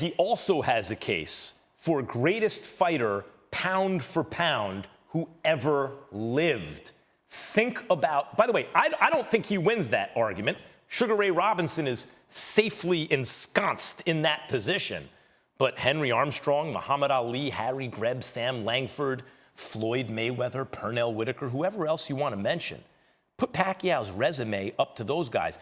he also has a case for greatest fighter, pound for pound, who ever lived. Think about, by the way, I don't think he wins that argument. Sugar Ray Robinson is safely ensconced in that position. But Henry Armstrong, Muhammad Ali, Harry Greb, Sam Langford, Floyd Mayweather, Pernell Whitaker, whoever else you want to mention, put Pacquiao's resume up to those guys.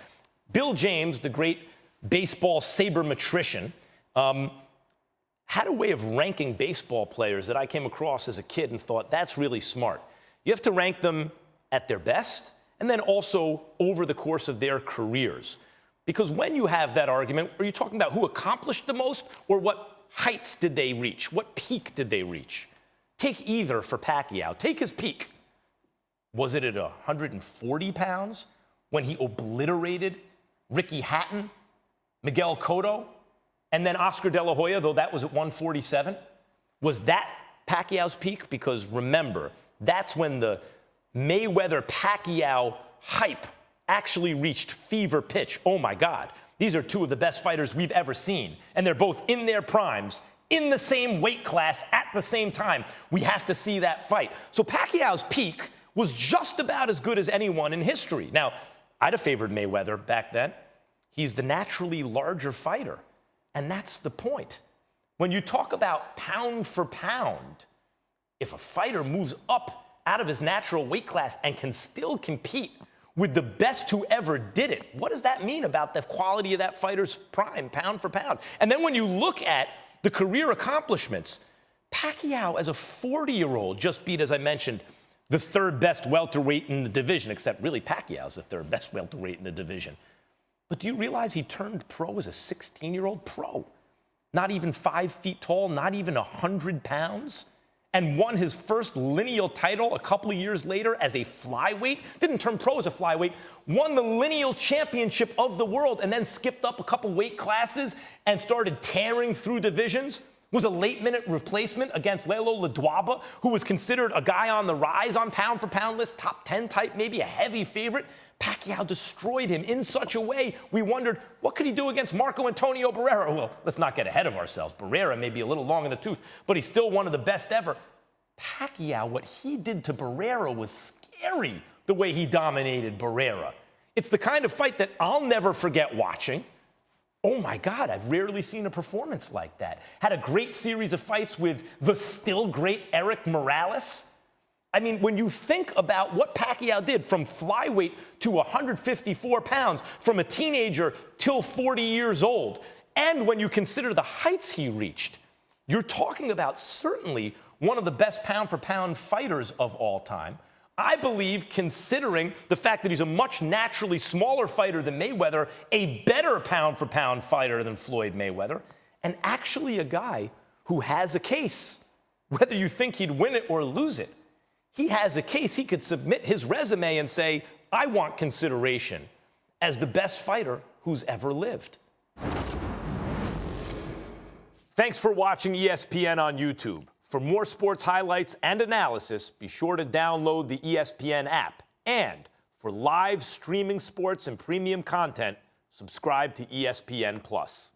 Bill James, the great baseball sabermetrician, had a way of ranking baseball players that I came across as a kid and thought, that's really smart. You have to rank them at their best and then also over the course of their careers. Because when you have that argument, are you talking about who accomplished the most or what heights did they reach? What peak did they reach? Take either for Pacquiao. Take his peak. Was it at 140 pounds when he obliterated Ricky Hatton, Miguel Cotto, and then Oscar De La Hoya, though that was at 147? Was that Pacquiao's peak? Because remember, that's when the Mayweather-Pacquiao hype actually reached fever pitch. Oh my God, these are two of the best fighters we've ever seen. And they're both in their primes, in the same weight class at the same time. We have to see that fight. So Pacquiao's peak was just about as good as anyone in history. Now, I'd have favored Mayweather back then. He's the naturally larger fighter. And that's the point. When you talk about pound for pound, if a fighter moves up out of his natural weight class and can still compete with the best who ever did it, what does that mean about the quality of that fighter's prime, pound for pound? And then when you look at the career accomplishments, Pacquiao as a 40-year-old just beat, as I mentioned, the third best welterweight in the division, except really Pacquiao's the third best welterweight in the division. But do you realize he turned pro as a 16-year-old pro? Not even 5 feet tall, not even 100 pounds, and won his first lineal title a couple of years later as a flyweight. Didn't turn pro as a flyweight, won the lineal championship of the world, and then skipped up a couple weight classes and started tearing through divisions. Was a late-minute replacement against Lelo Ladwaba, who was considered a guy on the rise on pound-for-pound list, top 10 type, maybe a heavy favorite. Pacquiao destroyed him in such a way, we wondered, what could he do against Marco Antonio Barrera? Well, let's not get ahead of ourselves. Barrera may be a little long in the tooth, but he's still one of the best ever. Pacquiao, what he did to Barrera was scary, the way he dominated Barrera. It's the kind of fight that I'll never forget watching. Oh my God, I've rarely seen a performance like that. Had a great series of fights with the still great Eric Morales. I mean, when you think about what Pacquiao did from flyweight to 154 pounds, from a teenager till 40 years old, and when you consider the heights he reached, you're talking about certainly one of the best pound-for-pound fighters of all time. I believe, considering the fact that he's a much naturally smaller fighter than Mayweather, a better pound-for-pound fighter than Floyd Mayweather, and actually a guy who has a case. Whether you think he'd win it or lose it, he has a case. He could submit his resume and say, I want consideration as the best fighter who's ever lived. Thanks for watching ESPN on YouTube. For more sports highlights and analysis, be sure to download the ESPN app. And for live streaming sports and premium content, subscribe to ESPN+.